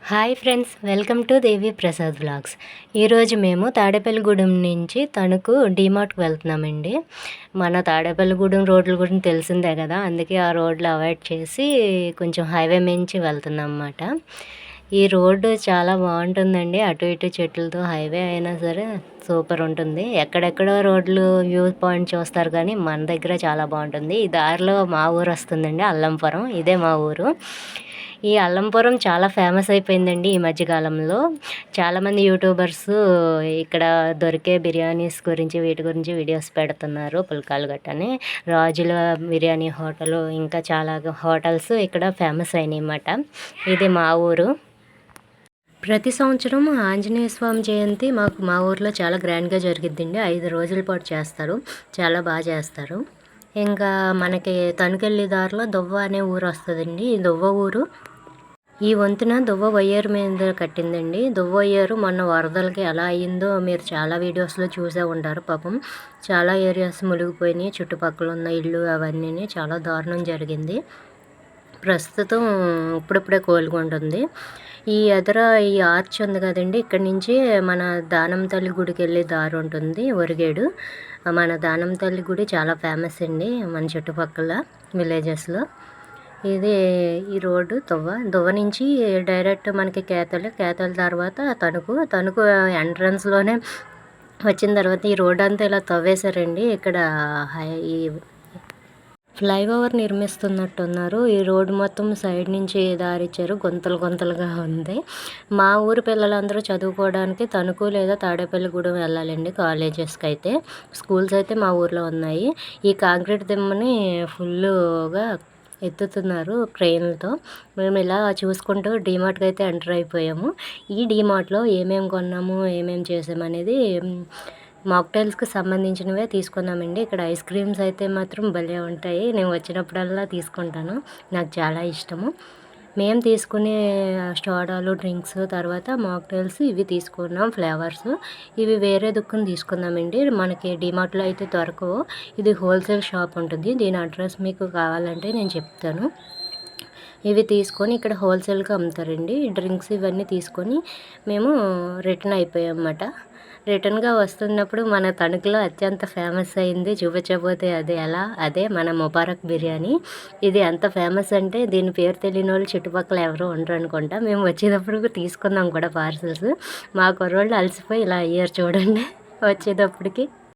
Hi friends, welcome to Devi Prasad vlogs. ఈరోజు మేము తాడేపల్లిగూడెం నుంచి తణుకు డీమార్ట్కి వెళ్తున్నామండి. మన తాడేపల్లిగూడెం రోడ్ల గురించి తెలిసిందే కదా, అందుకే ఆ రోడ్లు అవాయిడ్ చేసి కొంచెం హైవే మించి వెళ్తున్నాం అన్నమాట. ఈ రోడ్డు చాలా బాగుంటుందండి, అటు ఇటు చెట్లతో. హైవే అయినా సరే సూపర్ ఉంటుంది. ఎక్కడెక్కడో రోడ్లు వ్యూ పాయింట్ చూస్తారు కానీ మన దగ్గర చాలా బాగుంటుంది. ఈ దారిలో మా ఊరు వస్తుందండి, అల్లంపురం. ఇదే మా ఊరు. ఈ అల్లంపురం చాలా ఫేమస్ అయిపోయిందండి ఈ మధ్యకాలంలో. చాలామంది యూట్యూబర్స్ ఇక్కడ దొరికే బిర్యానీస్ గురించి వీటి గురించి వీడియోస్ పెడుతున్నారు. పుల్కాలు గట్టని, రాజుల బిర్యానీ హోటల్, ఇంకా చాలా హోటల్స్ ఇక్కడ ఫేమస్ అయినాయి అన్నమాట. ఇది మా ఊరు. ప్రతి సంవత్సరం ఆంజనేయ స్వామి జయంతి మా ఊర్లో చాలా గ్రాండ్గా జరిగిద్దండి. 5 రోజుల పాటు చేస్తారు, చాలా బాగా చేస్తారు. ఇంకా మనకి తణుకెళ్ళి దారిలో దువ్వ అనే ఊరు వస్తుందండి. ఈ దువ్వ ఊరు, ఈ వంతెన దువ్వ వయ్యేరు మీద కట్టిందండి. దువ్వ వయ్యేరు మొన్న వరదలకి ఎలా అయ్యిందో మీరు చాలా వీడియోస్లో చూసే ఉంటారు. పాపం చాలా ఏరియాస్ మునిగిపోయినాయి, చుట్టుపక్కల ఉన్న ఇళ్ళు అవన్నీ చాలా దారుణం జరిగింది. ప్రస్తుతం ఇప్పుడిప్పుడే కోలుకుంటుంది. ఈ ఎదుర ఈ ఆర్చ్ ఉంది కదండి, ఇక్కడి నుంచి మన దానం తల్లి గుడికి వెళ్ళే దారి ఉంటుంది, ఒరిగేడు. మన దానం తల్లి గుడి చాలా ఫేమస్ అండి మన చుట్టుపక్కల విలేజెస్లో. ఇది ఈ రోడ్డు దువ్వ నుంచి డైరెక్ట్ మనకి కేతల తర్వాత తణుకు ఎంట్రన్స్లోనే వచ్చిన తర్వాత ఈ రోడ్ అంతా ఇలా తవ్వేశారండి. ఇక్కడ ఈ ఫ్లైఓవర్ నిర్మిస్తున్నట్టున్నారు. ఈ రోడ్డు మొత్తం సైడ్ నుంచి దారిచ్చారు, గుంతలుగా ఉంది. మా ఊరు పిల్లలందరూ చదువుకోవడానికి తణుకు లేదా తాడేపల్లిగూడెం వెళ్ళాలండి కాలేజెస్కి. అయితే స్కూల్స్ అయితే మా ఊర్లో ఉన్నాయి. ఈ కాంక్రీట్ దిమ్మని ఫుల్గా ఎత్తుతున్నారు క్రెయిన్లతో. మేము ఇలా చూసుకుంటూ డీమార్ట్కి అయితే ఎంటర్ అయిపోయాము. ఈ డీమార్ట్లో ఏమేమి కొన్నాము, ఏమేమి చేసాము అనేది మాక్టైల్స్కి సంబంధించినవే తీసుకున్నామండి. ఇక్కడ ఐస్ క్రీమ్స్ అయితే మాత్రం భలే ఉంటాయి. నేను వచ్చినప్పుడల్లా తీసుకుంటాను, నాకు చాలా ఇష్టము. మేము తీసుకునే సోడాలు, డ్రింక్స్, తర్వాత మాక్టైల్స్ ఇవి తీసుకున్నాం, ఫ్లేవర్స్. ఇవి వేరే దుక్కుని తీసుకున్నామండి, మనకి డిమార్ట్లో అయితే దొరకవు. ఇది హోల్సేల్ షాప్ ఉంటుంది. దీని అడ్రస్ మీకు కావాలంటే నేను చెప్తాను. ఇవి తీసుకొని ఇక్కడ హోల్సేల్గా అమ్ముతారండి. డ్రింక్స్ ఇవన్నీ తీసుకొని మేము రిటర్న్ అయిపోయాం అన్నమాట. రిటర్న్గా వస్తున్నప్పుడు మన తణుకులో అత్యంత ఫేమస్ అయింది చూపించబోతే అదే మన ముబారక్ బిర్యానీ. ఇది ఎంత ఫేమస్ అంటే దీని పేరు తెలియని వాళ్ళు చుట్టుపక్కల ఎవరు ఉండరు అనుకుంటా. మేము వచ్చేటప్పుడు తీసుకున్నాం కూడా పార్సల్స్. మా కుర్రోళ్ళు అలసిపోయి ఇలా అయ్యారు చూడండి వచ్చేటప్పటికి.